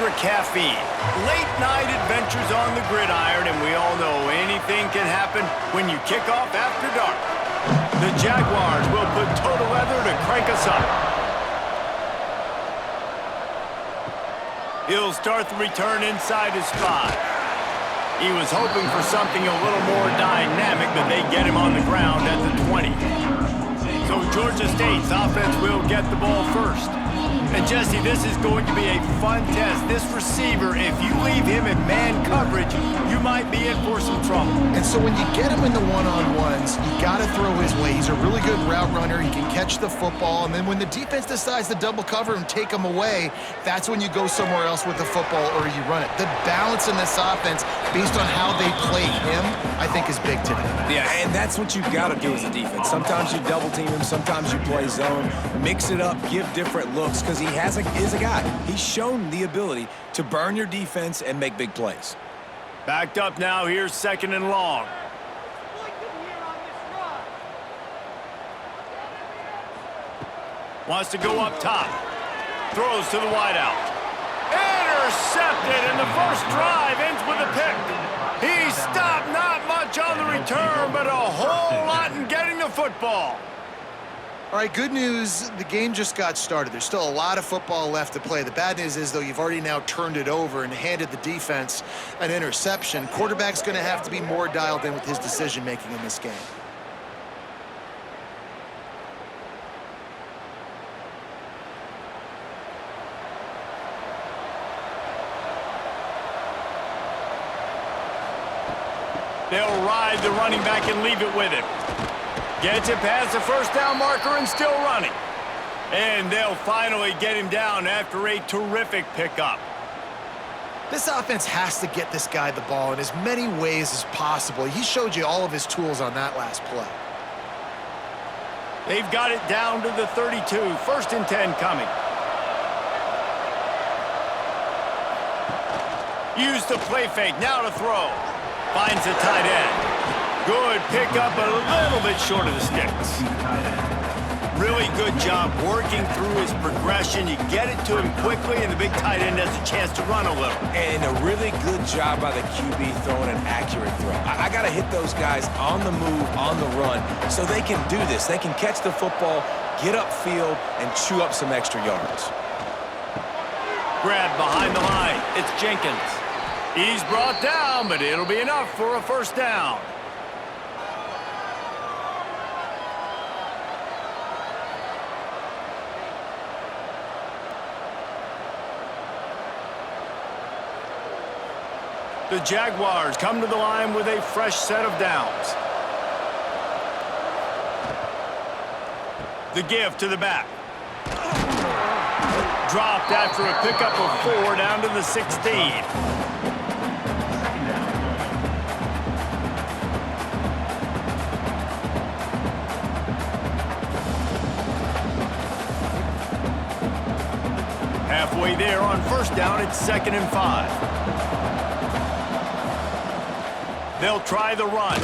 extra caffeine. Late night adventures on the gridiron, and we all know anything can happen when you kick off after dark. The Jaguars will put total leather to crank us up. He'll start the return inside his 5. He was hoping for something a little more dynamic, but they get him on the ground at the 20. So Georgia State's offense will get the ball first. And Jesse, this is going to be a fun test. This receiver, if you leave him in man coverage, you might be in for some trouble. And so when you get him in the one-on-ones, you got to throw his way. He's a really good route runner. He can catch the football. And then when the defense decides to double cover and take him away, that's when you go somewhere else with the football or you run it. The balance in this offense, based on how they play him, I think is big today. Yeah, and that's what you've got to do as a defense. Sometimes you double team him, sometimes you play zone. Mix it up, give different looks, because he is a guy. He's shown the ability to burn your defense and make big plays. Backed up now, here's 2nd and long. Wants to go up top. Throws to the wideout. Intercepted, and the first drive ends with a pick. He stopped not much on the return, but a whole lot in getting the football. All right, good news, the game just got started. There's still a lot of football left to play. The bad news is, though, you've already now turned it over and handed the defense an interception. Quarterback's going to have to be more dialed in with his decision-making in this game. They'll ride the running back and leave it with him. Gets it past the first down marker and still running. And they'll finally get him down after a terrific pickup. This offense has to get this guy the ball in as many ways as possible. He showed you all of his tools on that last play. They've got it down to the 32. 1st and 10 coming. Use the play fake. Now to throw. Finds the tight end. Good pickup, a little bit short of the sticks. Really good job working through his progression. You get it to him quickly, and the big tight end has a chance to run a little. And a really good job by the QB throwing an accurate throw. I got to hit those guys on the move, on the run, so they can do this. They can catch the football, get upfield, and chew up some extra yards. Grab behind the line. It's Jenkins. He's brought down, but it'll be enough for a first down. The Jaguars come to the line with a fresh set of downs. The give to the back. Dropped after a pickup of 4 down to the 16. Halfway there on first down, it's 2nd and 5. They'll try the run.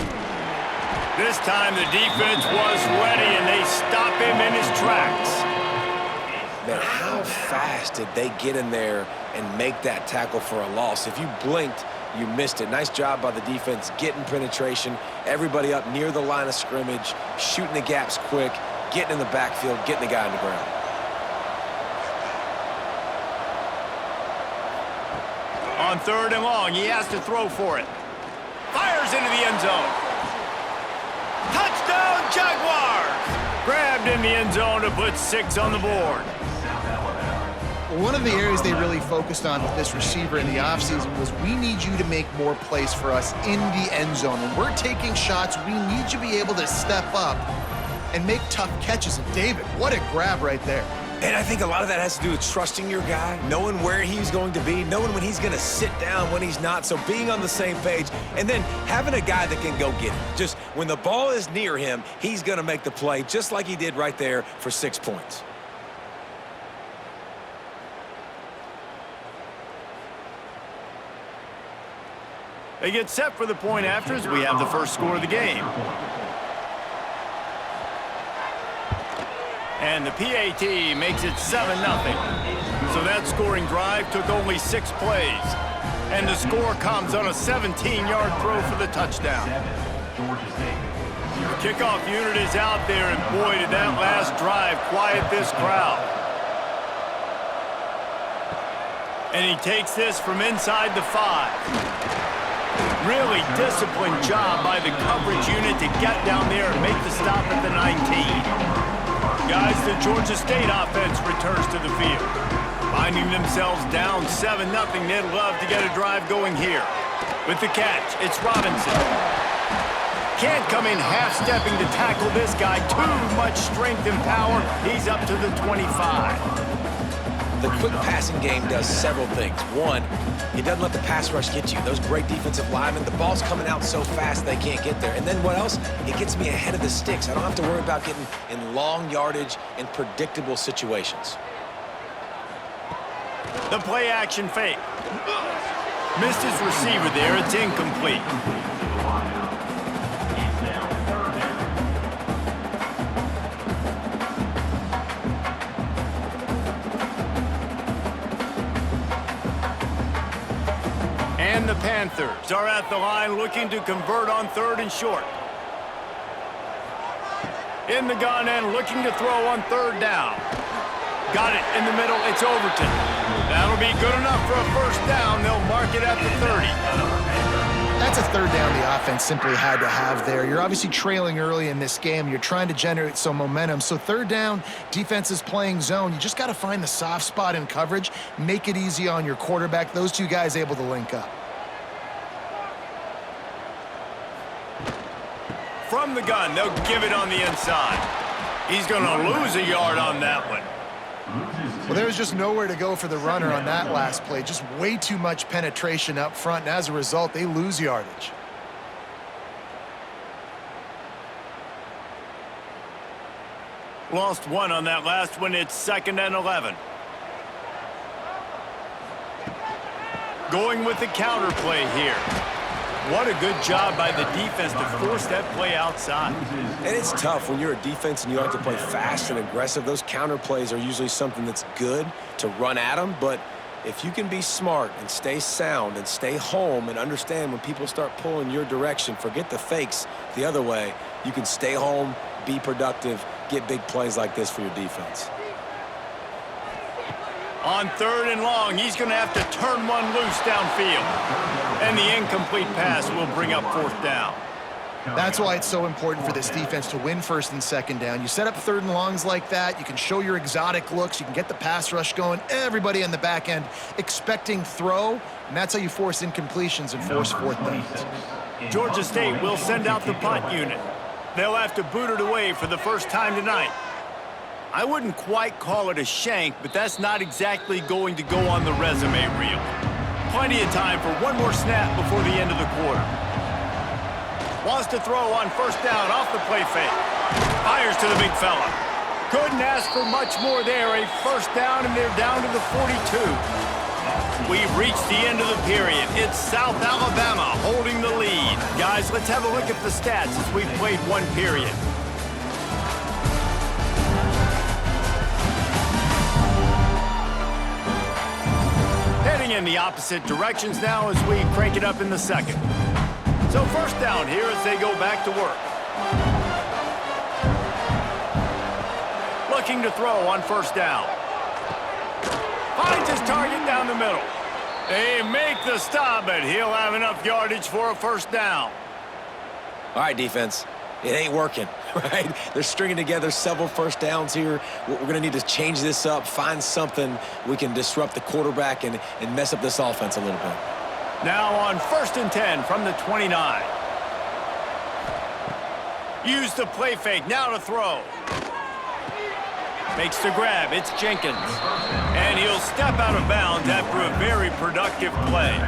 This time the defense was ready, and they stop him in his tracks. Man, how fast did they get in there and make that tackle for a loss? If you blinked, you missed it. Nice job by the defense getting penetration. Everybody up near the line of scrimmage, shooting the gaps quick, getting in the backfield, getting the guy on the ground. On 3rd and long, he has to throw for it. Fires into the end zone. Touchdown, Jaguars! Grabbed in the end zone to put 6 on the board. One of the areas they really focused on with this receiver in the offseason was, we need you to make more plays for us in the end zone. When we're taking shots, we need you to be able to step up and make tough catches. And David, what a grab right there. And I think a lot of that has to do with trusting your guy, knowing where he's going to be, knowing when he's going to sit down, when he's not, so being on the same page, and then having a guy that can go get it. Just when the ball is near him, he's going to make the play, just like he did right there for 6 points. They get set for the point after as we have the first score of the game. And the PAT makes it 7-0. So that scoring drive took only 6 plays. And the score comes on a 17-yard throw for the touchdown. The kickoff unit is out there, and boy, did that last drive quiet this crowd. And he takes this from inside the 5. Really disciplined job by the coverage unit to get down there and make the stop at the 19. Guys, the Georgia State offense returns to the field. Finding themselves down 7-0, they'd love to get a drive going here. With the catch, it's Robinson. Can't come in half-stepping to tackle this guy. Too much strength and power. He's up to the 25. The quick passing game does several things. One, it doesn't let the pass rush get you. Those great defensive linemen, the ball's coming out so fast they can't get there. And then what else? It gets me ahead of the sticks. I don't have to worry about getting in long yardage and predictable situations. The play action fake. Missed his receiver there. It's incomplete. And the Panthers are at the line looking to convert on 3rd and short. In the gun and looking to throw on 3rd down. Got it in the middle. It's Overton. That'll be good enough for a 1st down. They'll mark it at the 30. That's a 3rd down the offense simply had to have there. You're obviously trailing early in this game. You're trying to generate some momentum. So 3rd down, defense is playing zone. You just got to find the soft spot in coverage, make it easy on your quarterback. Those two guys able to link up. From the gun, they'll give it on the inside. He's going to lose a yard on that one. Well, there was just nowhere to go for the runner on that last play. Just way too much penetration up front, and as a result, they lose yardage. Lost 1 on that last one. It's 2nd and 11. Going with the counter play here. What a good job by the defense to force that play outside. And it's tough when you're a defense and you like to play fast and aggressive. Those counter plays are usually something that's good to run at them. But if you can be smart and stay sound and stay home and understand when people start pulling your direction, forget the fakes the other way, you can stay home, be productive, get big plays like this for your defense. On 3rd and long, he's going to have to turn one loose downfield. And the incomplete pass will bring up 4th down. That's why it's so important for this defense to win 1st and 2nd down. You set up 3rd and longs like that, you can show your exotic looks, you can get the pass rush going, everybody on the back end expecting throw, and that's how you force incompletions and force 4th downs. Georgia State will send out the punt unit. They'll have to boot it away for the first time tonight. I wouldn't quite call it a shank, but that's not exactly going to go on the resume reel. Plenty of time for one more snap before the end of the quarter. Wants to throw on 1st down off the play fake. Fires to the big fella. Couldn't ask for much more there. A 1st down, and they're down to the 42. We've reached the end of the period. It's South Alabama holding the lead. Guys, let's have a look at the stats as we've played 1 period. Heading in the opposite directions now as we crank it up in the 2nd. So 1st down here as they go back to work. Looking to throw on 1st down. Finds his target down the middle. They make the stop, but he'll have enough yardage for a 1st down. All right, defense. It ain't working, right? They're stringing together several 1st downs here. We're going to need to change this up, find something we can disrupt the quarterback and mess up this offense a little bit. Now on 1st and 10 from the 29. Use the play fake, now to throw. Makes the grab, it's Jenkins. And he'll step out of bounds after a very productive play.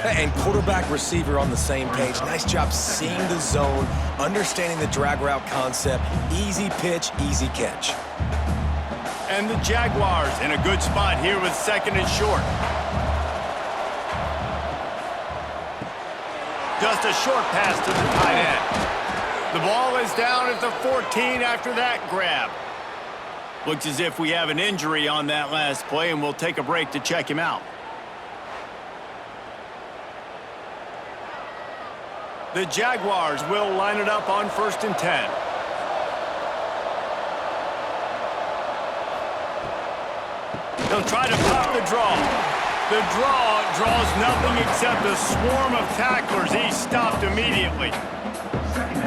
And quarterback receiver on the same page. Nice job seeing the zone, understanding the drag route concept. Easy pitch, easy catch. And the Jaguars in a good spot here with 2nd and short. Just a short pass to the tight end. The ball is down at the 14 after that grab. Looks as if we have an injury on that last play, and we'll take a break to check him out. The Jaguars will line it up on 1st and 10. They'll try to pop the draw. The draw draws nothing except a swarm of tacklers. He's stopped immediately.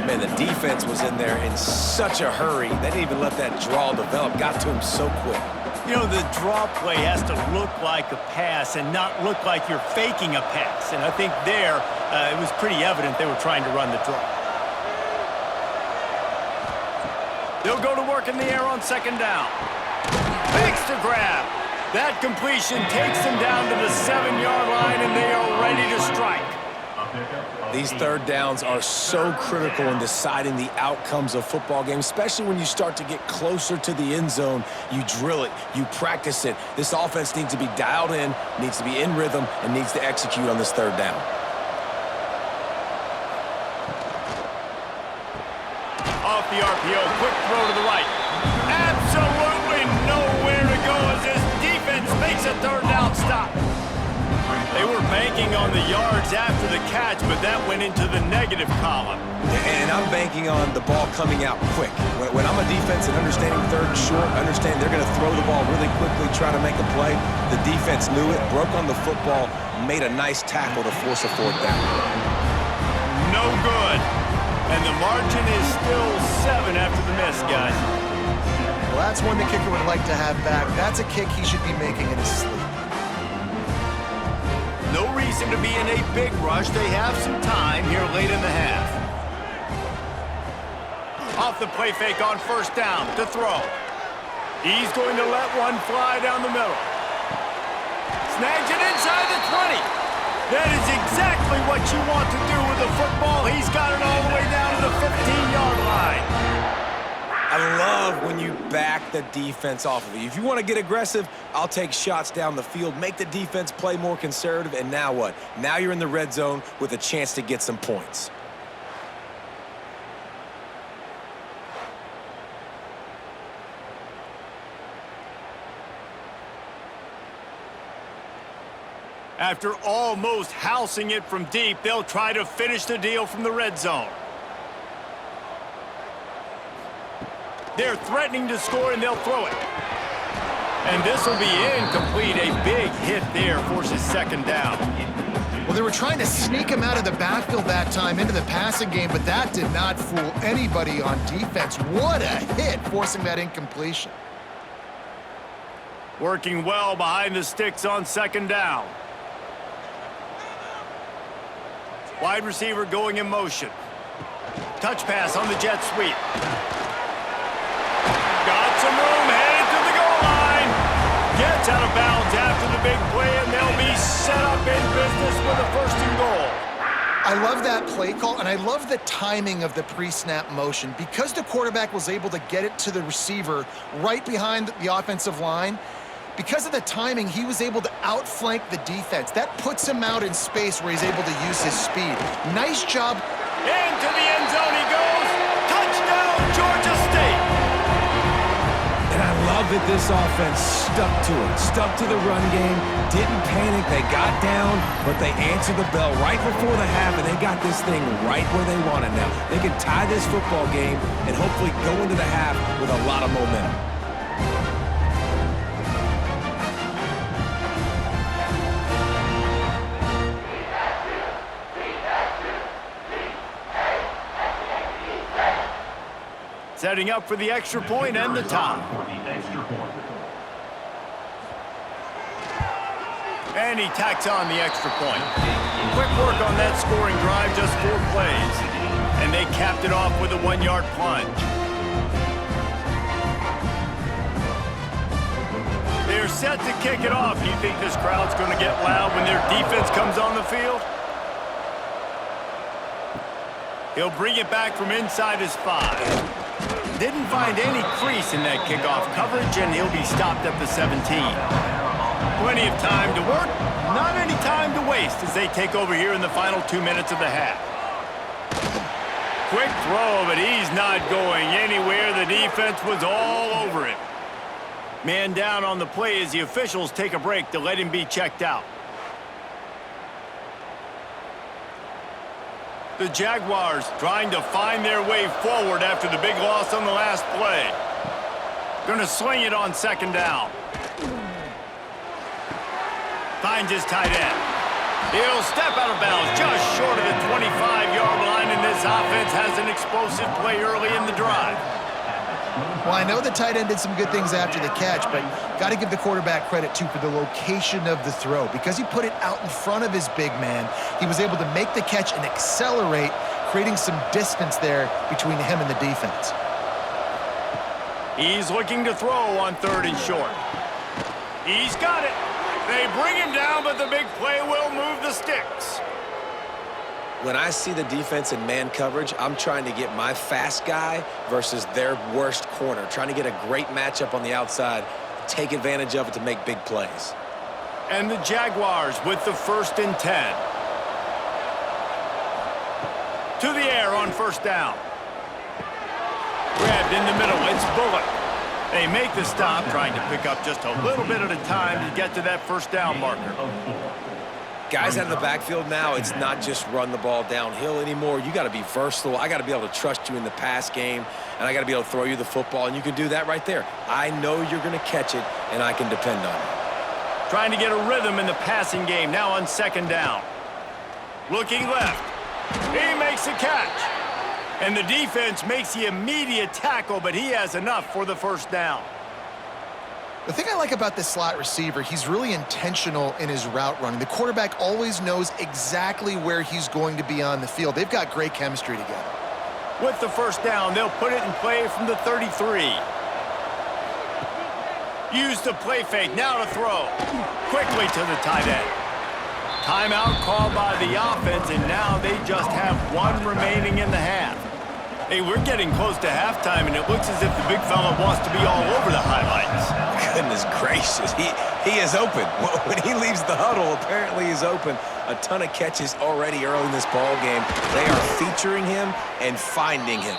Man, the defense was in there in such a hurry. They didn't even let that draw develop. Got to him so quick. You know, the draw play has to look like a pass and not look like you're faking a pass. And I think there, it was pretty evident they were trying to run the draw. They'll go to work in the air on 2nd down. Fakes to grab. That completion takes them down to the 7-yard line, and they are ready to strike. These 3rd downs are so critical in deciding the outcomes of football games, especially when you start to get closer to the end zone. You drill it, you practice it. This offense needs to be dialed in, needs to be in rhythm, and needs to execute on this 3rd down. Off the RPO, quick throw to the right. Absolutely nowhere to go as this defense makes a 3rd down stop. They were banking on the yards after the catch, but that went into the negative column. And I'm banking on the ball coming out quick. When I'm a defense and understanding 3rd and short, understand they're going to throw the ball really quickly, try to make a play. The defense knew it, broke on the football, made a nice tackle to force a 4th down. No good. And the margin is still 7 after the miss, guys. Well, that's one the kicker would like to have back. That's a kick he should be making in his sleep. No reason to be in a big rush. They have some time here late in the half. Off the play fake on 1st down to throw. He's going to let one fly down the middle. Snags it inside the 20. That is exactly what you want to do with the football. He's got it all the way down to the 15-yard line. I love when you back the defense off of you. If you want to get aggressive, I'll take shots down the field, make the defense play more conservative, and now what? Now you're in the red zone with a chance to get some points. After almost housing it from deep, they'll try to finish the deal from the red zone. They're threatening to score, and they'll throw it. And this will be incomplete. A big hit there forces 2nd down. Well, they were trying to sneak him out of the backfield that time into the passing game, but that did not fool anybody on defense. What a hit, forcing that incompletion. Working well behind the sticks on 2nd down. Wide receiver going in motion. Touch pass on the jet sweep. Got some room, headed to the goal line. Gets out of bounds after the big play, and they'll be set up in business with a 1st and goal. I love that play call, and I love the timing of the pre-snap motion. Because the quarterback was able to get it to the receiver right behind the offensive line, because of the timing, he was able to outflank the defense. That puts him out in space where he's able to use his speed. Nice job. Into the end zone he goes. Touchdown, Georgia State. And I love that this offense stuck to it, stuck to the run game, didn't panic. They got down, but they answered the bell right before the half, and they got this thing right where they want it now. They can tie this football game and hopefully go into the half with a lot of momentum. Setting up for the extra point and the tie. And he tacks on the extra point. Quick work on that scoring drive, just 4 plays. And they capped it off with a 1-yard plunge. They're set to kick it off. Do you think this crowd's going to get loud when their defense comes on the field? He'll bring it back from inside his 5. Didn't find any crease in that kickoff coverage, and he'll be stopped at the 17. Plenty of time to work, not any time to waste as they take over here in the final 2 minutes of the half. Quick throw, but he's not going anywhere. The defense was all over him. Man down on the play as the officials take a break to let him be checked out. The Jaguars trying to find their way forward after the big loss on the last play. Gonna sling it on second down. Finds his tight end. He'll step out of bounds just short of the 25-yard line, and this offense has an explosive play early in the drive. Well, I know the tight end did some good things after the catch, but got to give the quarterback credit, too, for the location of the throw. Because he put it out in front of his big man, he was able to make the catch and accelerate, creating some distance there between him and the defense. He's looking to throw on 3rd and short. He's got it. They bring him down, but the big play will move the sticks. When I see the defense in man coverage, I'm trying to get my fast guy versus their worst corner, trying to get a great matchup on the outside, take advantage of it to make big plays. And the Jaguars with the 1st and 10. To the air on 1st down. Grabbed in the middle, it's Bullock. They make the stop, trying to pick up just a little bit at a time to get to that 1st down marker. Guys out of the backfield now, it's not just run the ball downhill anymore. You got to be versatile. I got to be able to trust you in the pass game, and I got to be able to throw you the football, and you can do that right there. I know you're going to catch it, and I can depend on it. Trying to get a rhythm in the passing game, now on 2nd down. Looking left. He makes a catch. And the defense makes the immediate tackle, but he has enough for the 1st down. The thing I like about this slot receiver, he's really intentional in his route running. The quarterback always knows exactly where he's going to be on the field. They've got great chemistry together. With the 1st down, they'll put it in play from the 33. Use the play fake, now to throw. Quickly to the tight end. Timeout called by the offense, and now they just have 1 remaining in the half. Hey, we're getting close to halftime, and it looks as if the big fella wants to be all over the highlights. Goodness gracious, he is open. When he leaves the huddle, apparently he's open. A ton of catches already early in this ball game. They are featuring him and finding him.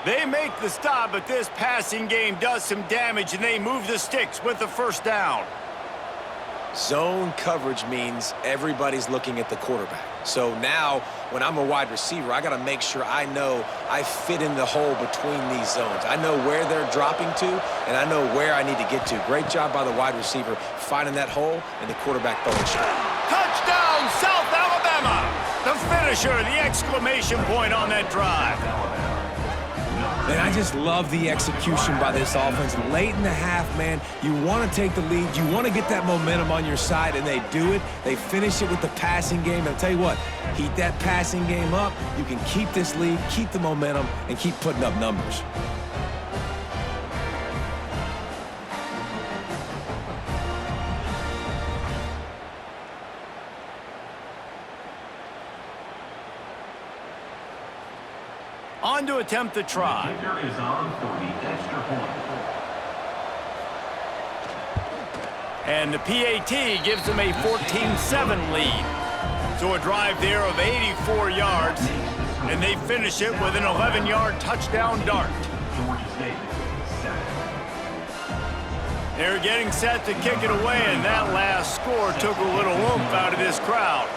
They make the stop, but this passing game does some damage, and they move the sticks with the 1st down. Zone coverage means everybody's looking at the quarterback. So now, when I'm a wide receiver, I got to make sure I know I fit in the hole between these zones. I know where they're dropping to, and I know where I need to get to. Great job by the wide receiver finding that hole, and the quarterback throwing shot. Touchdown, South Alabama! The finisher, the exclamation point on that drive. Man, I just love the execution by this offense. Late in the half, man, you want to take the lead. You want to get that momentum on your side, and they do it. They finish it with the passing game. And I'll tell you what, heat that passing game up. You can keep this lead, keep the momentum, and keep putting up numbers. On to attempt the try. Is on for the extra point. And the PAT gives them a 14-7 lead. So a drive there of 84 yards, and they finish it with an 11-yard touchdown dart. Georgia State, 7. They're getting set to kick it away, and that last score took a little oomph out of this crowd.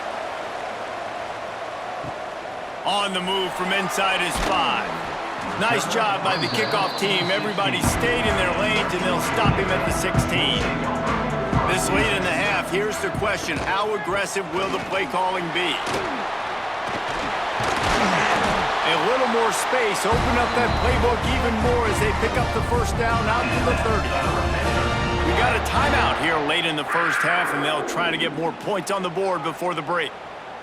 On the move from inside his 5. Nice job by the kickoff team. Everybody stayed in their lanes, and they'll stop him at the 16. This lead in the half, here's the question. How aggressive will the play calling be? A little more space. Open up that playbook even more as they pick up the 1st down out to the 30. We got a timeout here late in the 1st half, and they'll try to get more points on the board before the break.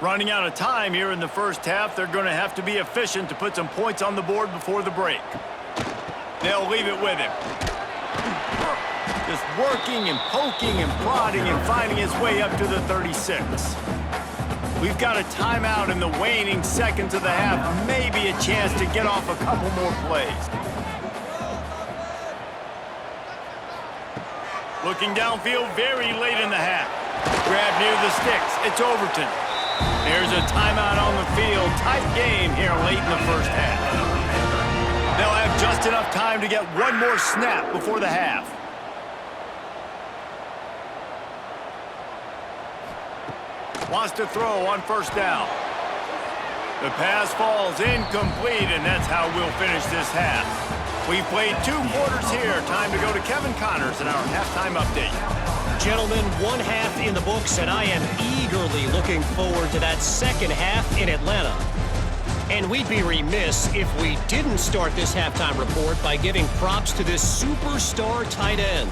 Running out of time here in the 1st half, they're going to have to be efficient to put some points on the board before the break. They'll leave it with him. Just working and poking and prodding and finding his way up to the 36. We've got a timeout in the waning seconds of the half. Maybe a chance to get off a couple more plays. Looking downfield very late in the half. Grab near the sticks. It's Overton. There's a timeout on the field. Tight game here late in the 1st half. They'll have just enough time to get one more snap before the half. Wants to throw on first down. The pass falls incomplete, and that's how we'll finish this half. We've played 2 quarters here. Time to go to Kevin Connors in our halftime update. Gentlemen, 1 half in the books, and I am eagerly looking forward to that second half in Atlanta. And we'd be remiss if we didn't start this halftime report by giving props to this superstar tight end.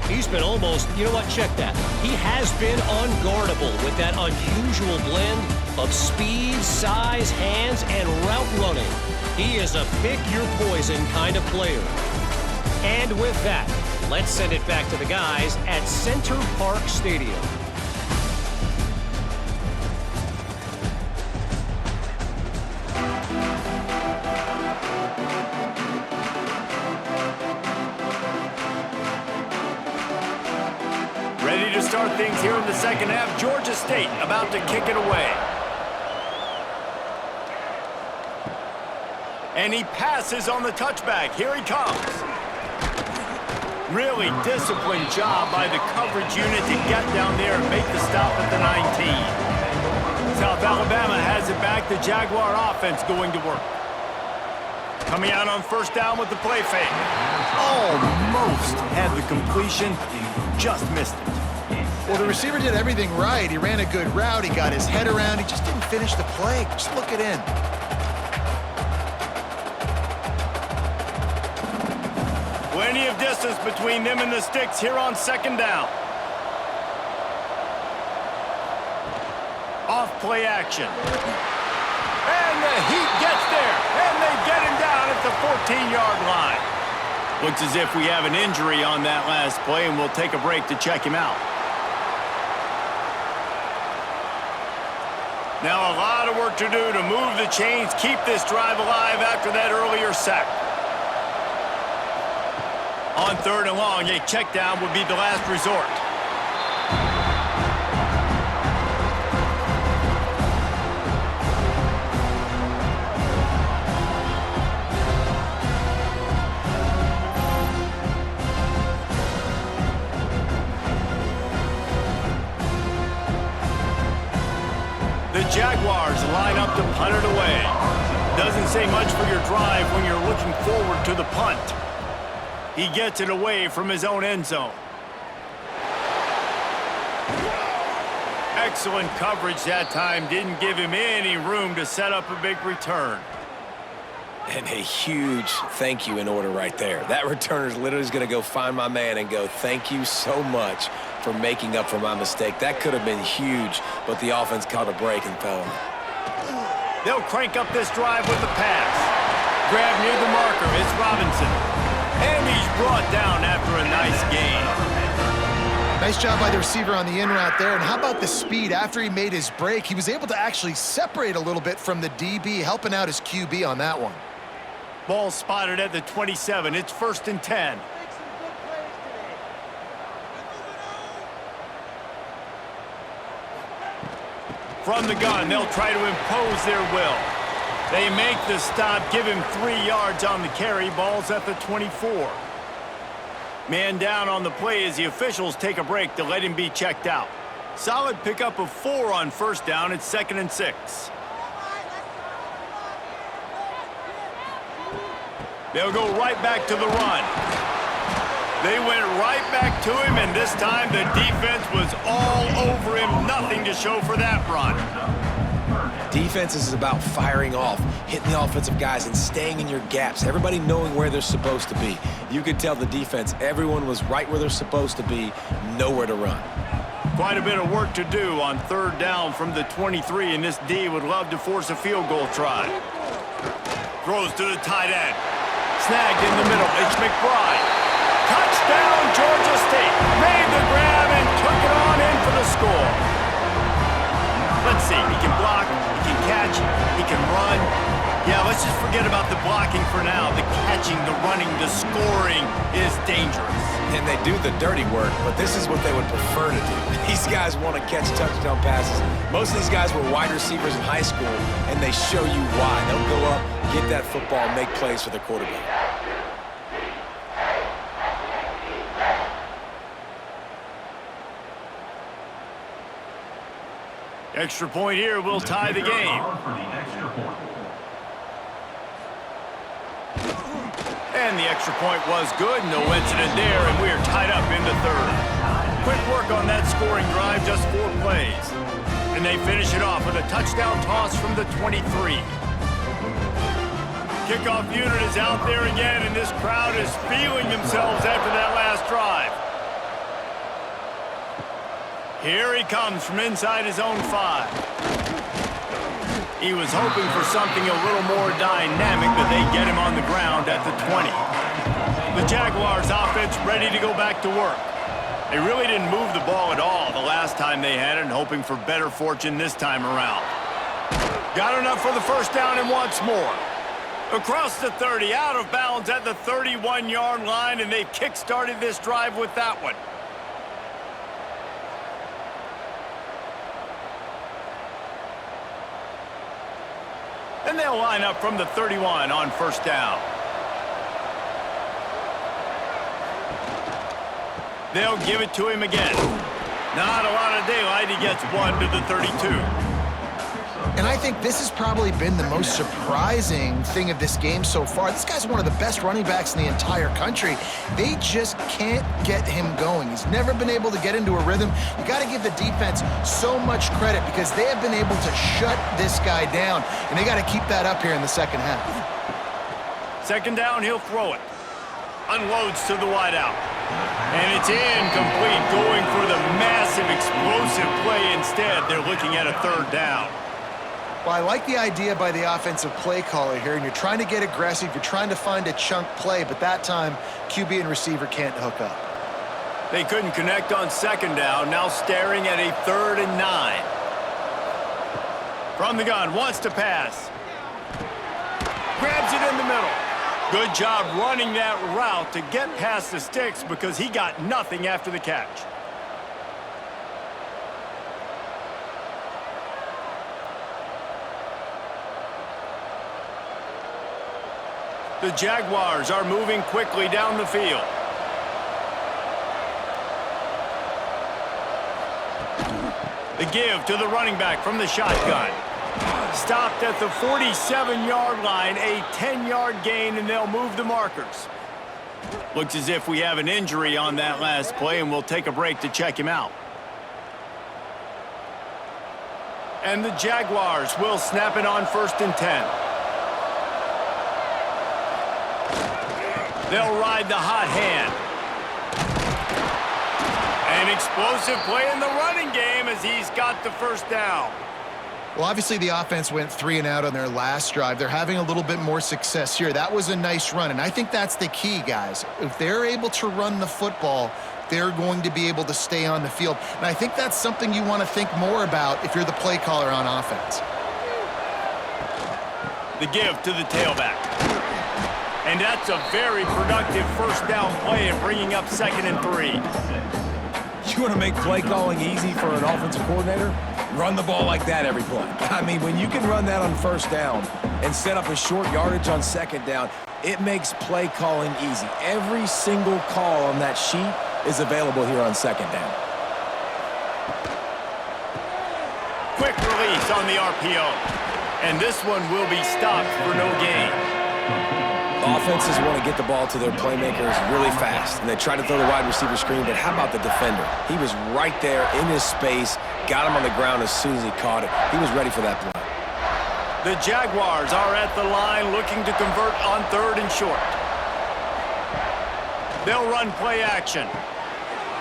He's been almost, you know what, check that. He has been unguardable with that unusual blend of speed, size, hands, and route running. He is a pick-your-poison kind of player. And with that, let's send it back to the guys at Center Park Stadium. Ready to start things here in the second half. Georgia State about to kick it away. And he passes on the touchback. Here he comes. Really disciplined job by the coverage unit to get down there and make the stop at the 19. South Alabama has it back. The Jaguar offense going to work. Coming out on first down with the play fake. Almost had the completion. Just missed it. Well, the receiver did everything right. He ran a good route. He got his head around. He just didn't finish the play. Just look it in. Plenty of distance between them and the sticks here on second down. Off play action. And the Heat gets there. And they get him down at the 14-yard line. Looks as if we have an injury on that last play, and we'll take a break to check him out. Now a lot of work to do to move the chains, keep this drive alive after that earlier sack. On third and long, a check down would be the last resort. The Jaguars line up to punt it away. Doesn't say much for your drive when you're looking forward to the punt. He gets it away from his own end zone. Excellent coverage that time. Didn't give him any room to set up a big return. And a huge thank you in order right there. That returner's literally going to go find my man and go, thank you so much for making up for my mistake. That could have been huge, but the offense caught a break and fell. They'll crank up this drive with the pass. Grab near the marker. It's Robinson. And he's brought down after a nice gain. Nice job by the receiver on the in route there. And how about the speed after he made his break? He was able to actually separate a little bit from the DB, helping out his QB on that one. Ball spotted at the 27. It's 1st and 10. From the gun, they'll try to impose their will. They make the stop, give him 3 yards on the carry. Ball's at the 24. Man down on the play as the officials take a break to let him be checked out. Solid pickup of 4 on first down. It's 2nd and 6. They'll go right back to the run. They went right back to him, and this time the defense was all over him. Nothing to show for that run. Defense is about firing off, hitting the offensive guys, and staying in your gaps. Everybody knowing where they're supposed to be. You could tell the defense, everyone was right where they're supposed to be, nowhere to run. Quite a bit of work to do on third down from the 23, and this D would love to force a field goal try. Throws to the tight end. Snagged in the middle. It's McBride. Touchdown, Georgia State. Made the grab and took it on in for the score. Let's see. He can block. He can catch. He can run. Yeah, let's just forget about the blocking for now. The catching, the running, the scoring is dangerous. And they do the dirty work, but this is what they would prefer to do. These guys want to catch touchdown passes. Most of these guys were wide receivers in high school, and they show you why. They'll go up, get that football, make plays for their quarterback. Extra point here will tie the game. For the extra point. And the extra point was good. No incident there, and we are tied up in the third. Quick work on that scoring drive, just 4 plays. And they finish it off with a touchdown toss from the 23. Kickoff unit is out there again, and this crowd is feeling themselves after that last drive. Here he comes from inside his own 5. He was hoping for something a little more dynamic, but they get him on the ground at the 20. The Jaguars offense ready to go back to work. They really didn't move the ball at all the last time they had it, and hoping for better fortune this time around. Got enough for the first down and wants more. Across the 30, out of bounds at the 31-yard line, and they've kick-started this drive with that one. And they'll line up from the 31 on first down. They'll give it to him again. Not a lot of daylight. He gets 1 to the 32. And I think this has probably been the most surprising thing of this game so far. This guy's one of the best running backs in the entire country. They just can't get him going. He's never been able to get into a rhythm. You got to give the defense so much credit because they have been able to shut this guy down, and they got to keep that up here in the second half. Second down, he'll throw it. Unloads to the wideout. And it's incomplete, going for the massive, explosive play instead. They're looking at a third down. Well, I like the idea by the offensive play caller here, and you're trying to get aggressive. You're trying to find a chunk play, but that time, QB and receiver can't hook up. They couldn't connect on second down, now staring at a 3rd and 9. From the gun, wants to pass. Grabs it in the middle. Good job running that route to get past the sticks because he got nothing after the catch. The Jaguars are moving quickly down the field. The give to the running back from the shotgun. Stopped at the 47-yard line, a 10-yard gain, and they'll move the markers. Looks as if we have an injury on that last play, and we'll take a break to check him out. And the Jaguars will snap it on 1st and 10. They'll ride the hot hand. An explosive play in the running game as he's got the first down. Well, obviously the offense went 3 and out on their last drive. They're having a little bit more success here. That was a nice run, and I think that's the key, guys. If they're able to run the football, they're going to be able to stay on the field. And I think that's something you want to think more about if you're the play caller on offense. The give to the tailback. And that's a very productive first down play and bringing up 2nd and 3. You want to make play calling easy for an offensive coordinator? Run the ball like that every play. I mean, when you can run that on first down and set up a short yardage on second down, it makes play calling easy. Every single call on that sheet is available here on second down. Quick release on the RPO. And this one will be stopped for no gain. Offenses want to get the ball to their playmakers really fast, and they try to throw the wide receiver screen, but how about the defender? He was right there in his space, got him on the ground as soon as he caught it. He was ready for that play. The Jaguars are at the line looking to convert on 3rd and short. They'll run play action.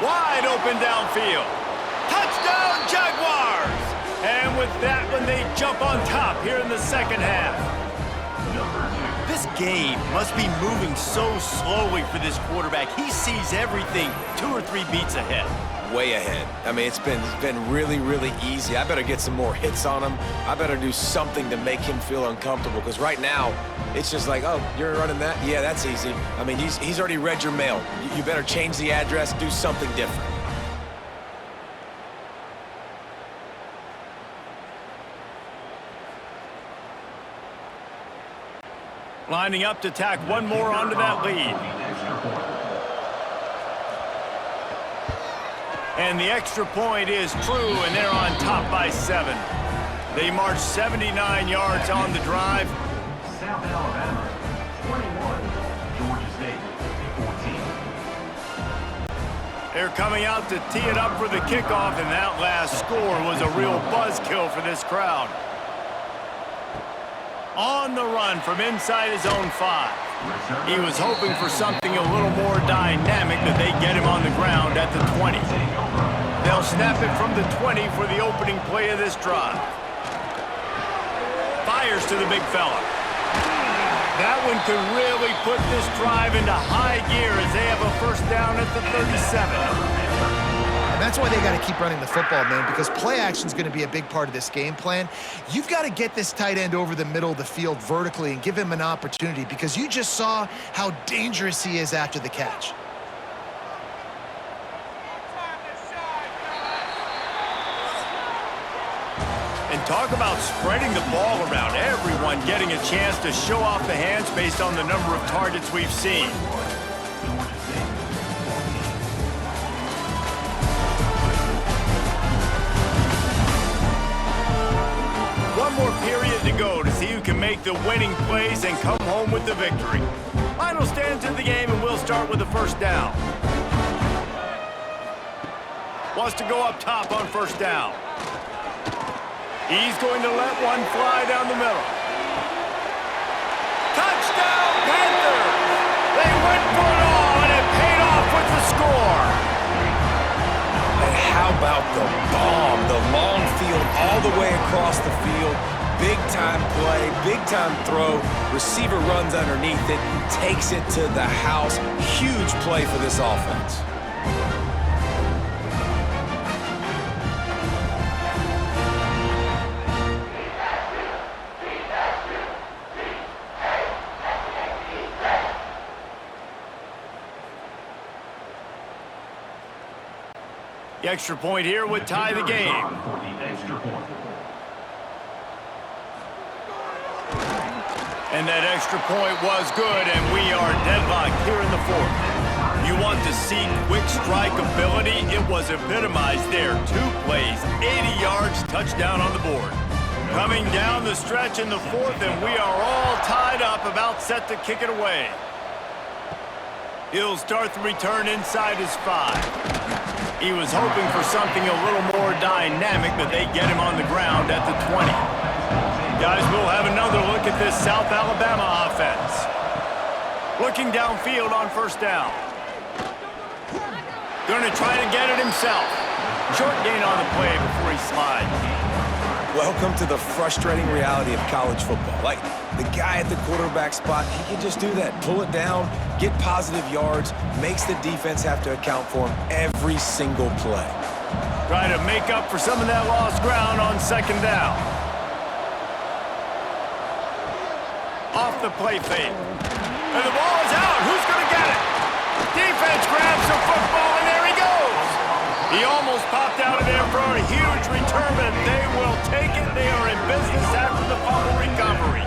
Wide open downfield. Touchdown, Jaguars! And with that one, they jump on top here in the second half. This game must be moving so slowly for this quarterback. He sees everything 2 or 3 beats ahead. Way ahead. I mean, it's been really, really easy. I better get some more hits on him. I better do something to make him feel uncomfortable, because right now, it's just like, oh, you're running that? Yeah, that's easy. I mean, he's already read your mail. You better change the address, do something different. Lining up to tack one more onto that lead. And the extra point is true, and they're on top by 7. They march 79 yards on the drive. South Alabama, 21. Georgia State, 14. They're coming out to tee it up for the kickoff, and that last score was a real buzzkill for this crowd. On the run from inside his own 5. He was hoping for something a little more dynamic, but they get him on the ground at the 20. They'll snap it from the 20 for the opening play of this drive. Fires to the big fella. That one could really put this drive into high gear as they have a first down at the 37. And that's why they got to keep running the football, man, because play action is going to be a big part of this game plan. You've got to get this tight end over the middle of the field vertically and give him an opportunity, because you just saw how dangerous he is after the catch. And talk about spreading the ball around. Everyone getting a chance to show off the hands based on the number of targets we've seen. One more period to go to see who can make the winning plays and come home with the victory. Final stands in the game, and we'll start with the first down. Wants to go up top on first down. He's going to let one fly down the middle. Touchdown, Panthers! They went for it all, and it paid off with the score. And how about the bomb? The long field all the way across the field. Big-time play, big-time throw. Receiver runs underneath it, takes it to the house. Huge play for this offense. The extra point here would tie the game. For the extra point. And that extra point was good, and we are deadlocked here in the 4th. You want to see quick strike ability? It was epitomized there. 2 plays, 80 yards, touchdown on the board. Coming down the stretch in the 4th, and we are all tied up, about set to kick it away. He'll start the return inside his 5. He was hoping for something a little more dynamic, but they get him on the ground at the 20. Guys, we'll have another look at this South Alabama offense. Looking downfield on first down. Going to try to get it himself. Short gain on the play before he slides. Welcome to the frustrating reality of college football. Like, the guy at the quarterback spot, he can just do that. Pull it down, get positive yards, makes the defense have to account for him every single play. Try to make up for some of that lost ground on second down. Off the play fake. And the ball is out. Who's going to get it? Defense grabs the football, and there he goes. He almost popped out of there for a huge return, but they will take it. They are in business after the fumble recovery.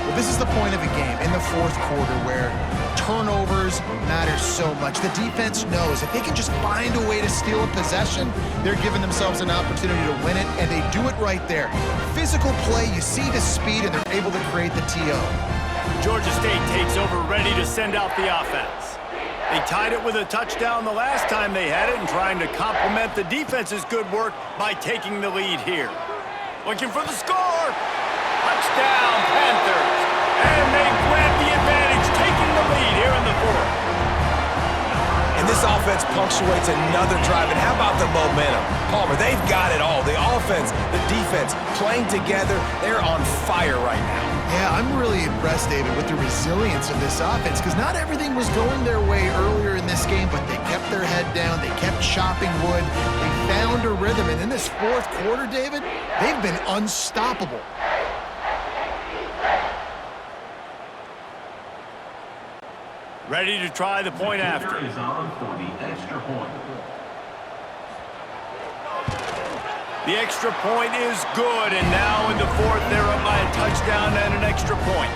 Well, this is the point of a game in the 4th quarter where turnovers matter so much. The defense knows if they can just find a way to steal a possession, they're giving themselves an opportunity to win it, and they do it right there. Physical play, you see the speed, and they're able to create the TO. Georgia State takes over, ready to send out the offense. They tied it with a touchdown the last time they had it, and trying to complement the defense's good work by taking the lead here. Looking for the score. Touchdown, Panthers. And they grab the advantage, taking the lead here in the 4th. And this offense punctuates another drive. And how about the momentum? Palmer, they've got it all. The offense, the defense, playing together. They're on fire right now. Yeah, I'm really impressed, David, with the resilience of this offense, because not everything was going their way earlier in this game, but they kept their head down. They kept chopping wood. They found a rhythm. And in this 4th quarter, David, they've been unstoppable. Ready to try the point after. Is on for the extra point. The extra point is good, and now in the fourth, they're up by a touchdown and an extra point.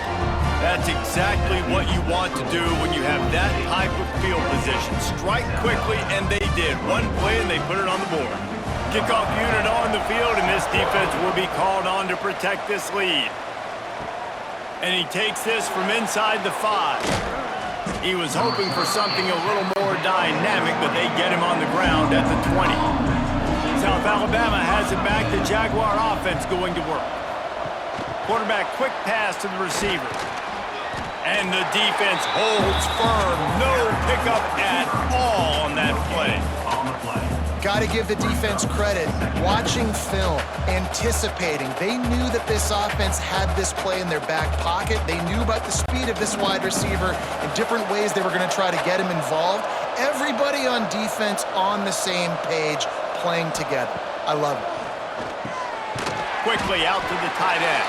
That's exactly what you want to do when you have that type of field position. Strike quickly, and they did. One play, and they put it on the board. Kickoff unit on the field, and this defense will be called on to protect this lead. And he takes this from inside the 5. He was hoping for something a little more dynamic, but they get him on the ground at the 20. South Alabama has it back. The Jaguar offense going to work. Quarterback quick pass to the receiver. And the defense holds firm. No pickup at all on that play. On the play. Got to give the defense credit. Watching film, anticipating. They knew that this offense had this play in their back pocket. They knew about the speed of this wide receiver and different ways they were going to try to get him involved. Everybody on defense on the same page, playing together. I love it. Quickly out to the tight end.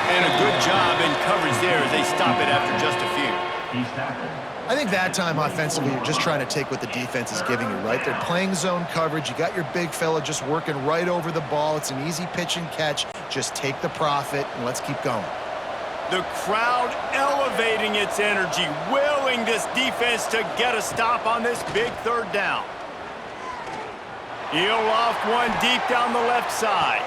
And a good job in coverage there as they stop it after just a few. He's tackled. I think that time offensively, you're just trying to take what the defense is giving you, right? They're playing zone coverage. You got your big fella just working right over the ball. It's an easy pitch and catch. Just take the profit and let's keep going. The crowd elevating its energy, willing this defense to get a stop on this big third down. He'll loft one deep down the left side.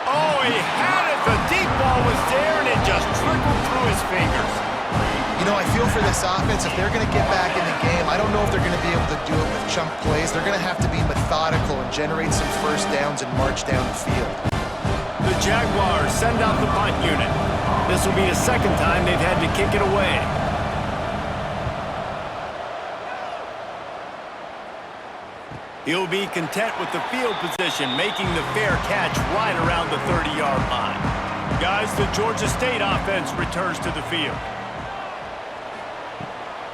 Oh, he had it. The deep ball was there, and it just trickled through his fingers. You know, I feel for this offense, if they're going to get back in the game, I don't know if they're going to be able to do it with chunk plays. They're going to have to be methodical and generate some first downs and march down the field. The Jaguars send out the punt unit. This will be the second time they've had to kick it away. He'll be content with the field position, making the fair catch right around the 30-yard line. Guys, the Georgia State offense returns to the field.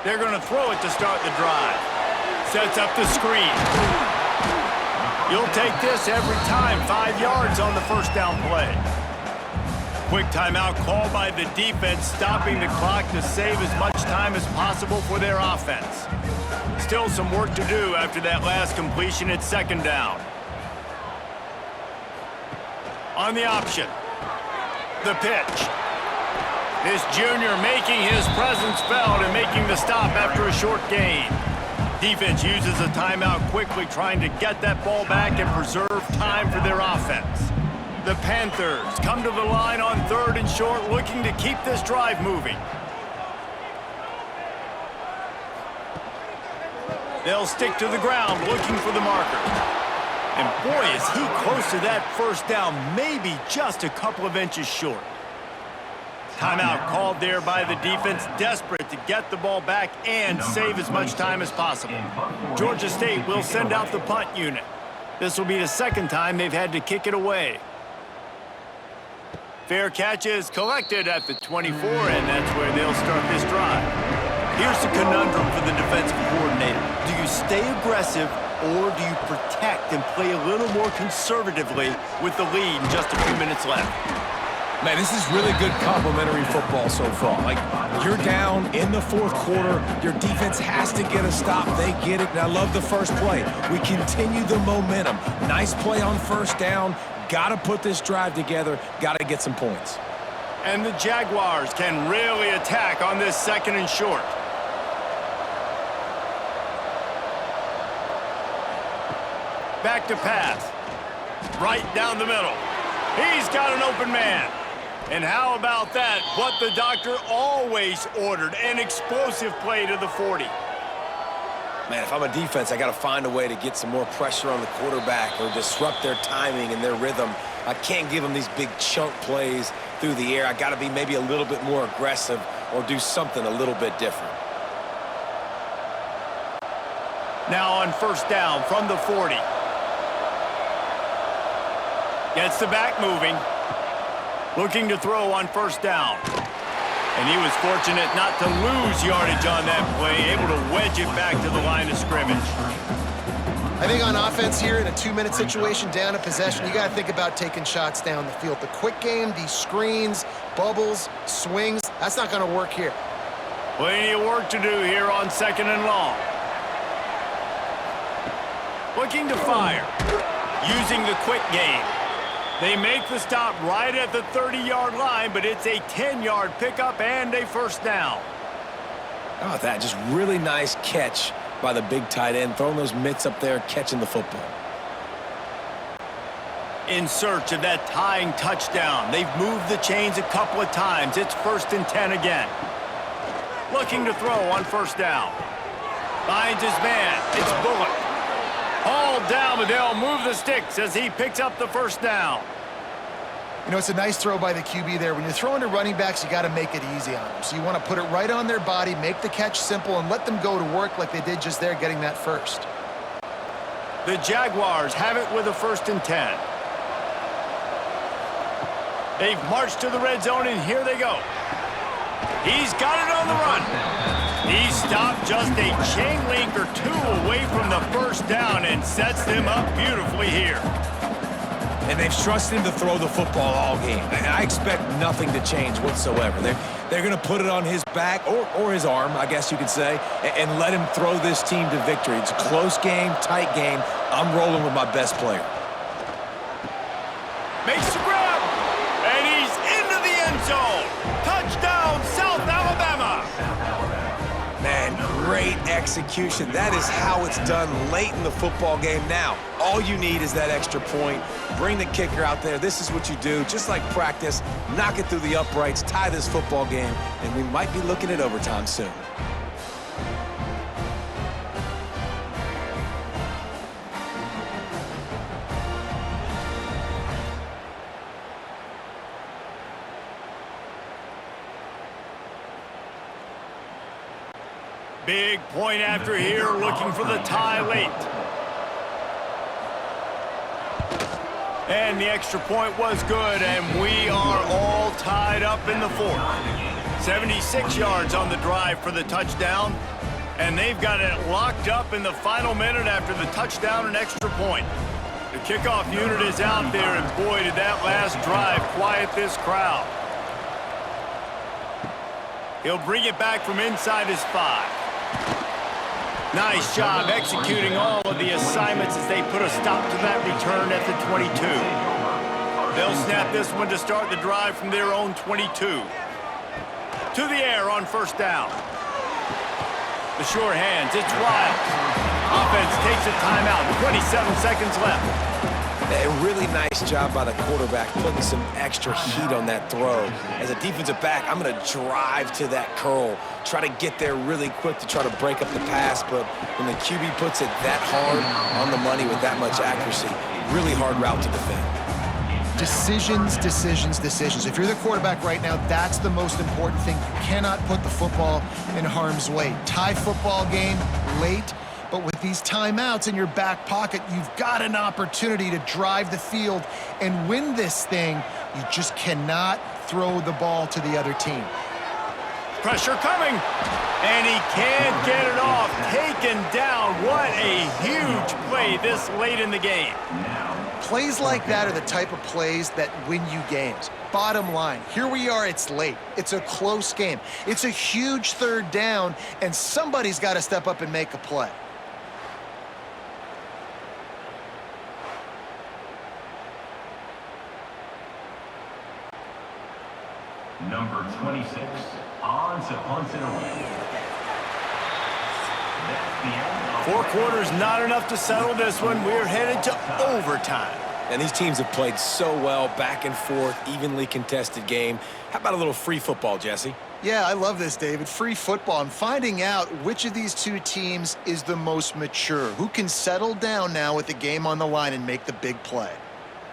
They're going to throw it to start the drive. Sets up the screen. You'll take this every time. 5 yards on the first down play. Quick timeout called by the defense, stopping the clock to save as much time as possible for their offense. Still some work to do after that last completion at second down. On the option. The pitch. This junior making his presence felt and making the stop after a short gain. Defense uses a timeout quickly, trying to get that ball back and preserve time for their offense. The Panthers come to the line on third and short, looking to keep this drive moving. They'll stick to the ground, looking for the marker. And boy, is he close to that first down, maybe just a couple of inches short. Timeout called there by the defense, desperate to get the ball back and save as much time as possible. Georgia State will send out the punt unit. This will be the second time they've had to kick it away. Fair catch is collected at the 24, and that's where they'll start this drive. Here's the conundrum for the defensive coordinator. Do you stay aggressive, or do you protect and play a little more conservatively with the lead and just a few minutes left? Man, this is really good complimentary football so far. Like, you're down in the fourth quarter. Your defense has to get a stop. They get it, and I love the first play. We continue the momentum. Nice play on first down. Got to put this drive together. Got to get some points. And the Jaguars can really attack on this second and short. Back to pass. Right down the middle. He's got an open man. And how about that? What the doctor always ordered, an explosive play to the 40. Man, if I'm a defense, I got to find a way to get some more pressure on the quarterback or disrupt their timing and their rhythm. I can't give them these big chunk plays through the air. I got to be maybe a little bit more aggressive or do something a little bit different. Now on first down from the 40. Gets the back moving. Looking to throw on first down. And he was fortunate not to lose yardage on that play, able to wedge it back to the line of scrimmage. I think on offense here in a 2-minute situation, down a possession, you got to think about taking shots down the field. The quick game, these screens, bubbles, swings, that's not going to work here. Plenty of work to do here on second and long. Looking to fire. using the quick game. They make the stop right at the 30-yard line, but it's a 10-yard pickup and a first down. How about that? Just really nice catch by the big tight end, throwing those mitts up there, catching the football. In search of that tying touchdown. They've moved the chains a couple of times. It's 1st and 10 again. Looking to throw on first down. Finds his man. It's Bullock. Hauled down, but they'll move the sticks as he picks up the first down. You know, it's a nice throw by the QB there. When you're throwing to running backs, you got to make it easy on them. So you want to put it right on their body, make the catch simple, and let them go to work like they did just there, getting that first. The Jaguars have it with a 1st and 10. They've marched to the red zone, and here they go. He's got it on the run. He stopped just a chain link or two away from the first down and sets them up beautifully here. And they've trusted him to throw the football all game. And I expect nothing to change whatsoever. They're going to put it on his back, or his arm, I guess you could say, and let him throw this team to victory. It's a close game, tight game. I'm rolling with my best player. Makes the grab, and he's into the end zone. Touchdown, South Alabama. Man, great execution. That is how it's done late in the football game. Now, all you need is that extra point. Bring the kicker out there. This is what you do. Just like practice, knock it through the uprights, tie this football game, and we might be looking at overtime soon. Big point after here, looking for the tie late. And the extra point was good, and we are all tied up in the 4th. 76 yards on the drive for the touchdown, and they've got it locked up in the final minute after the touchdown and extra point. The kickoff unit is out there, and boy, did that last drive quiet this crowd. He'll bring it back from inside his 5. Nice job executing all of the assignments as they put a stop to that return at the 22. They'll snap this one to start the drive from their own 22. To the air on first down. The sure hands, it's Wild. Offense takes a timeout, 27 seconds left. A really nice job by the quarterback, putting some extra heat on that throw. As a defensive back, I'm going to drive to that curl, try to get there really quick to try to break up the pass, but when the QB puts it that hard on the money with that much accuracy, really hard route to defend. Decisions, decisions, decisions. If you're the quarterback right now, that's the most important thing. You cannot put the football in harm's way. Tie football game late. But with these timeouts in your back pocket, you've got an opportunity to drive the field and win this thing. You just cannot throw the ball to the other team. Pressure coming, and he can't get it off. Taken down. What a huge play this late in the game. Plays like that are the type of plays that win you games. Bottom line, here we are, it's late. It's a close game. It's a huge 3rd down, and somebody's got to step up and make a play. Number 26, on to punt it away. That's the end. 4 quarters not enough to settle this one. We're headed to overtime. And these teams have played so well, back and forth, evenly contested game. How about a little free football, Jesse? Yeah, I love this, David. Free football. I'm finding out which of these two teams is the most mature. Who can settle down now with the game on the line and make the big play?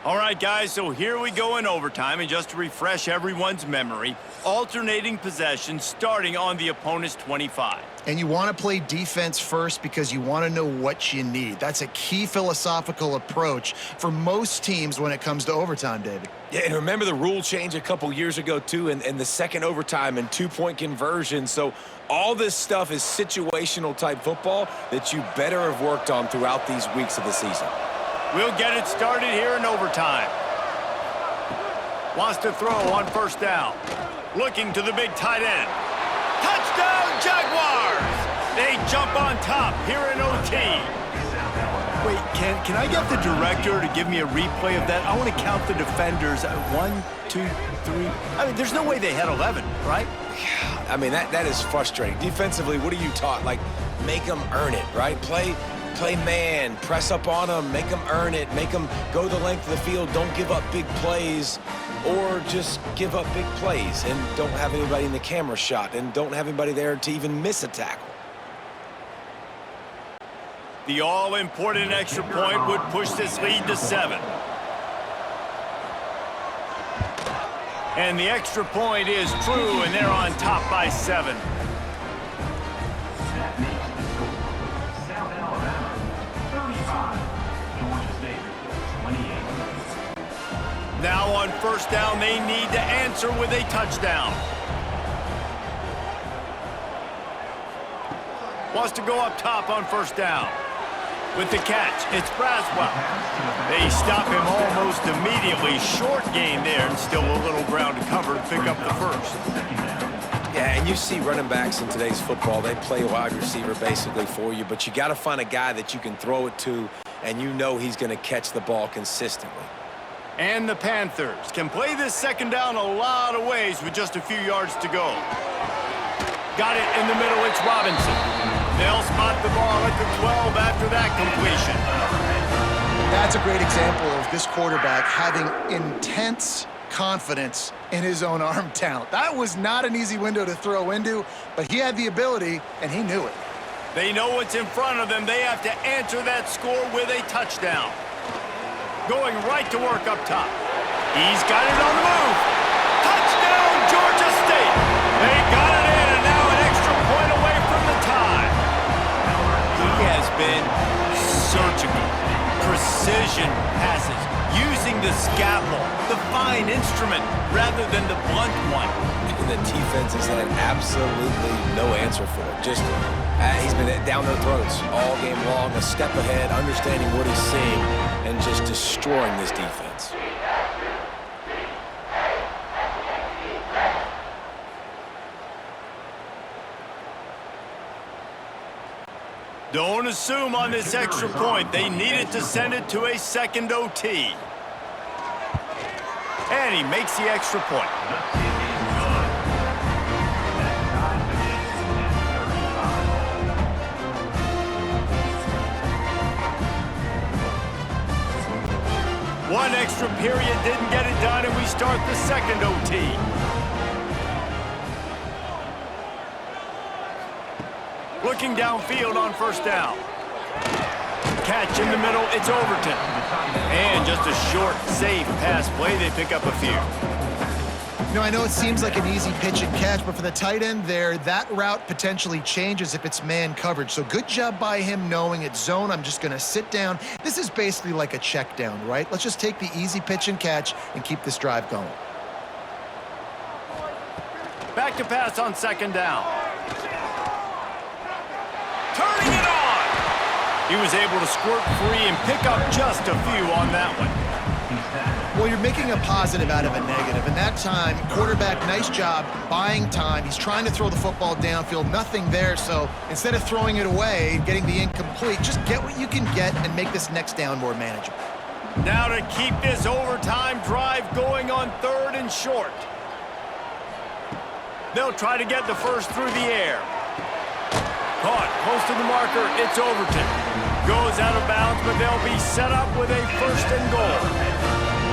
All right, guys, so here we go in overtime, and just to refresh everyone's memory, alternating possession starting on the opponent's 25. And you want to play defense first because you want to know what you need. That's a key philosophical approach for most teams when it comes to overtime, David. Yeah, and remember the rule change a couple years ago, too, and the second overtime and 2-point conversion. So all this stuff is situational type football that you better have worked on throughout these weeks of the season. We'll get it started here in overtime. Wants to throw on first down. Looking to the big tight end. Touchdown, Jaguars! They jump on top here in OT. Wait, can I get the director to give me a replay of that? I want to count the defenders. 1, 2, 3. I mean, there's no way they had 11, right? Yeah, I mean, that is frustrating. Defensively, what are you taught? Like, make them earn it, right? Play man, press up on them, make them earn it, make them go the length of the field, don't give up big plays, or just give up big plays and don't have anybody in the camera shot and don't have anybody there to even miss a tackle. The all-important extra point would push this lead to 7. And the extra point is true, and they're on top by 7. That makes the score South Alabama 35, Georgia State 28. Now on first down, they need to answer with a touchdown. Wants to go up top on first down. With the catch, it's Braswell. They stop him almost immediately. Short gain there, and still a little ground to cover to pick up the first. Yeah, and you see running backs in today's football, they play wide receiver basically for you, but you got to find a guy that you can throw it to, and you know he's going to catch the ball consistently. And the Panthers can play this second down a lot of ways with just a few yards to go. Got it in the middle, it's Robinson. They'll spot the ball at the 12 after that completion. That's a great example of this quarterback having intense confidence in his own arm talent. That was not an easy window to throw into, but he had the ability, and he knew it. They know what's in front of them. They have to answer that score with a touchdown. Going right to work up top. He's got it on the move. Touchdown, Georgia State. They got it in, and now an extra point away from the tie. He has been surgical. Precision passes, using the scalpel, the fine instrument, rather than the blunt one. And the defense has had absolutely no answer for it. Just, he's been down their throats all game long, a step ahead, understanding what he's seeing, and just destroying this defense. Don't assume on this extra point. They needed to send it to a second OT. And he makes the extra point. One extra period didn't get it done, and we start the second OT. Looking downfield on first down. Catch in the middle, it's Overton. And just a short, safe pass play, they pick up a few. You know, I know it seems like an easy pitch and catch, but for the tight end there, that route potentially changes if it's man coverage. So good job by him knowing it's zone. I'm just going to sit down. This is basically like a check down, right? Let's just take the easy pitch and catch and keep this drive going. Back to pass on second down. Turning it on! He was able to squirt free and pick up just a few on that one. Well, you're making a positive out of a negative. And that time, quarterback, nice job buying time. He's trying to throw the football downfield, nothing there. So instead of throwing it away, getting the incomplete, just get what you can get and make this next down more manageable. Now to keep this overtime drive going on third and short. They'll try to get the first through the air. Caught, close to the marker, it's Overton. Goes out of bounds, but they'll be set up with a first and goal.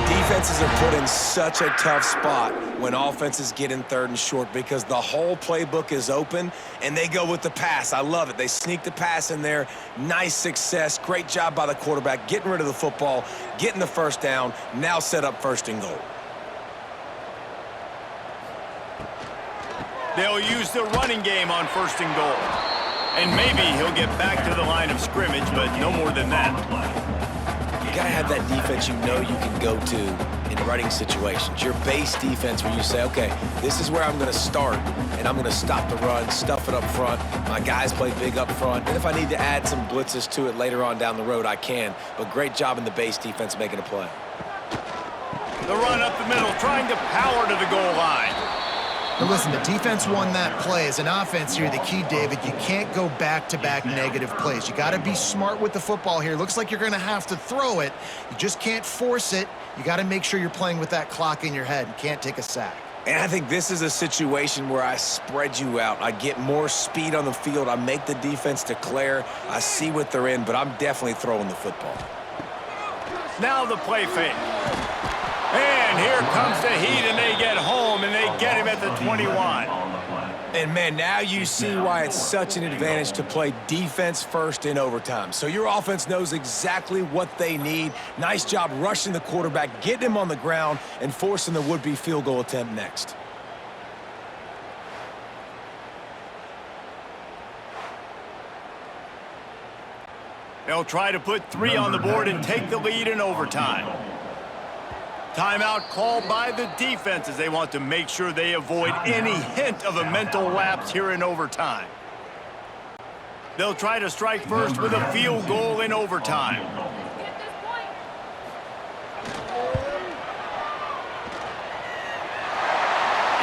Defenses are put in such a tough spot when offenses get in third and short because the whole playbook is open and they go with the pass. I love it. They sneak the pass in there. Nice success. Great job by the quarterback getting rid of the football, getting the first down, now set up first and goal. They'll use the running game on first and goal. And maybe he'll get back to the line of scrimmage, but no more than that. You gotta have that defense you know you can go to in running situations. Your base defense where you say, okay, this is where I'm gonna start, and I'm gonna stop the run, stuff it up front. My guys play big up front, and if I need to add some blitzes to it later on down the road, I can. But great job in the base defense making a play. The run up the middle, trying to power to the goal line. Now listen, the defense won that play. As an offense here, the key, David, you can't go back-to-back negative plays. You got to be smart with the football here. Looks like you're going to have to throw it. You just can't force it. You got to make sure you're playing with that clock in your head. You can't take a sack. And I think this is a situation where I spread you out. I get more speed on the field. I make the defense declare. I see what they're in, but I'm definitely throwing the football. Now the play fake. And here comes the heat, and they get home, and they get him at the 21. And, man, now you see why it's such an advantage to play defense first in overtime. So your offense knows exactly what they need. Nice job rushing the quarterback, getting him on the ground, and forcing the would-be field goal attempt next. They'll try to put 3 on the board and take the lead in overtime. Timeout called by the defense as they want to make sure they avoid any hint of a mental lapse here in overtime. They'll try to strike first with a field goal in overtime.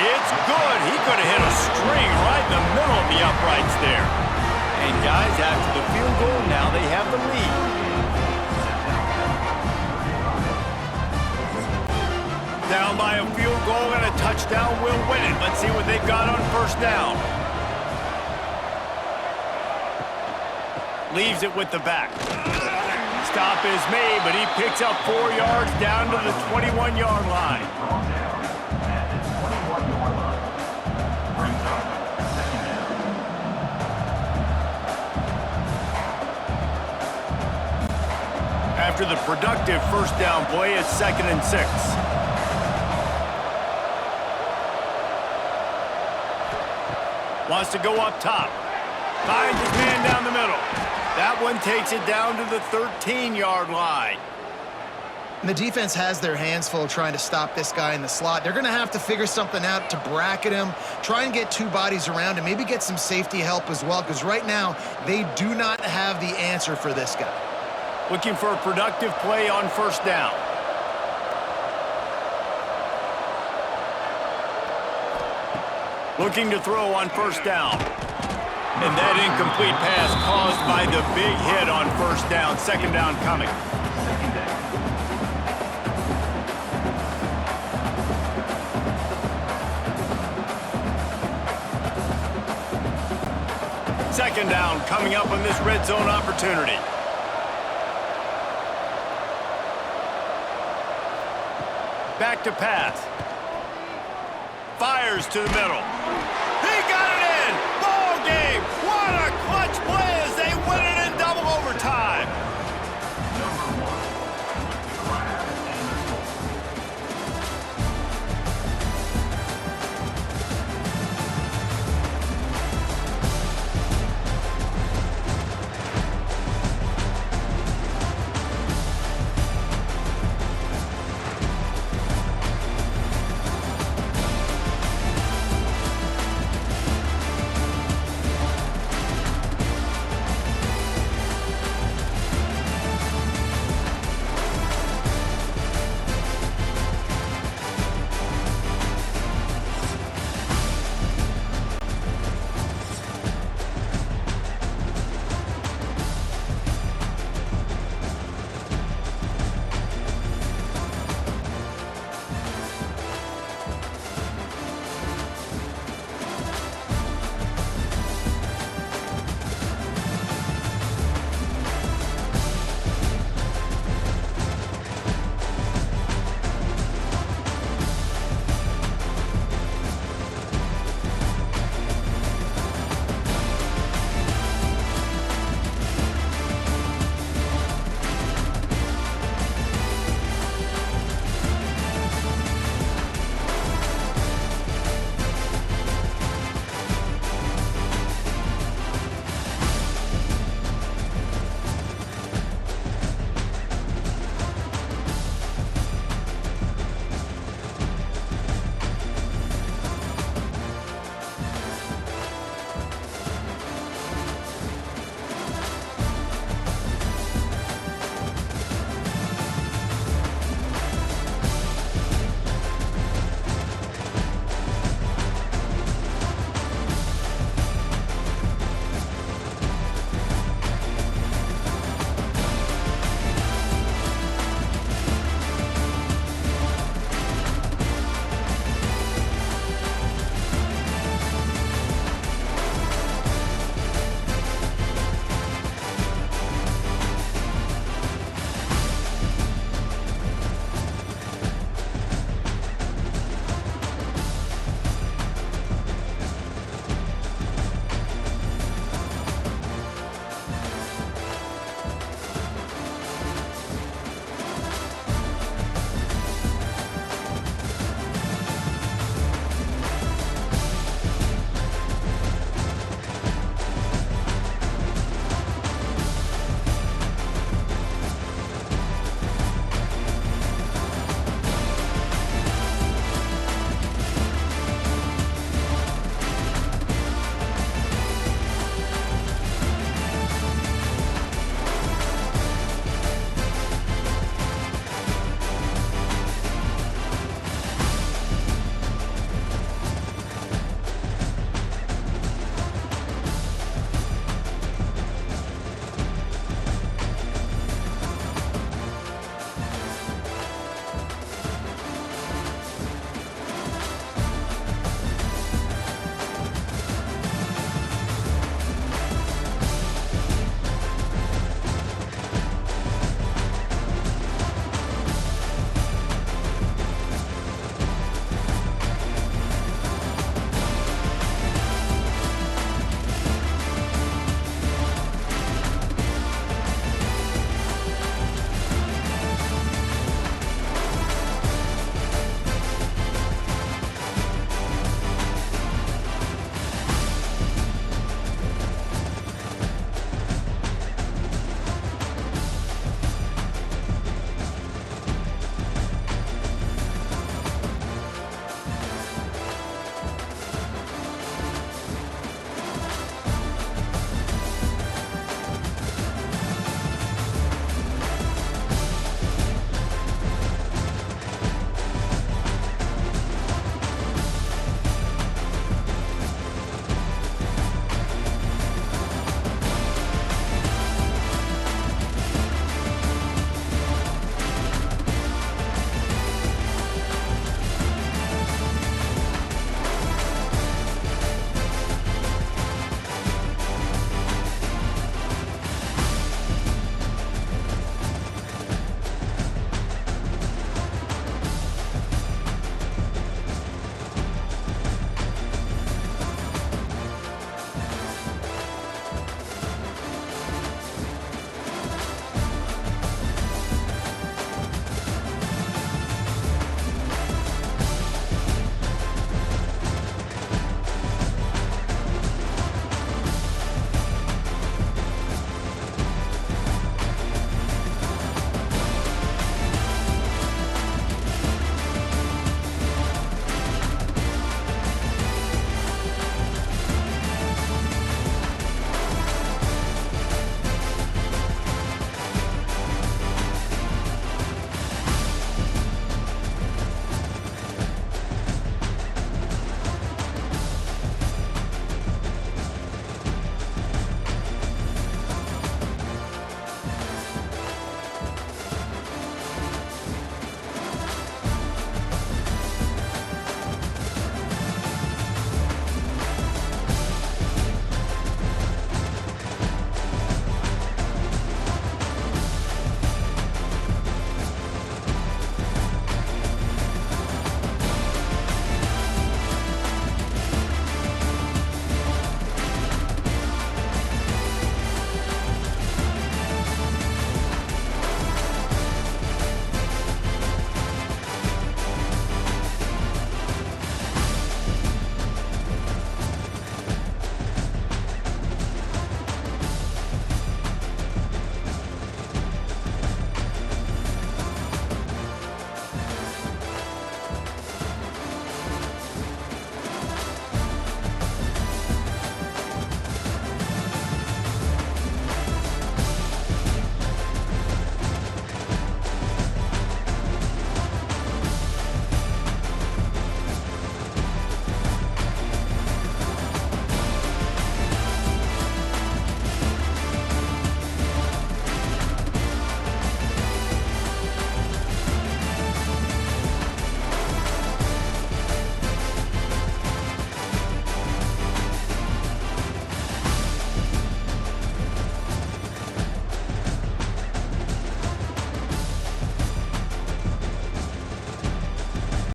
It's good. He could have hit a string right in the middle of the uprights there. And guys, after the field goal, now they have the lead. Down by a field goal and a touchdown will win it. Let's see what they've got on first down. Leaves it with the back. Stop is made, but he picks up 4 yards down to the 21-yard line. After the productive first down play, it's 2nd and 6. Wants to go up top. Finds his man down the middle. That one takes it down to the 13-yard line. And the defense has their hands full trying to stop this guy in the slot. They're going to have to figure something out to bracket him, try and get 2 bodies around him, maybe get some safety help as well, because right now they do not have the answer for this guy. Looking for a productive play on first down. Looking to throw on first down. And that incomplete pass caused by the big hit on first down. 2nd down coming. Second down coming up on this red zone opportunity. Back to pass. Fires to the middle.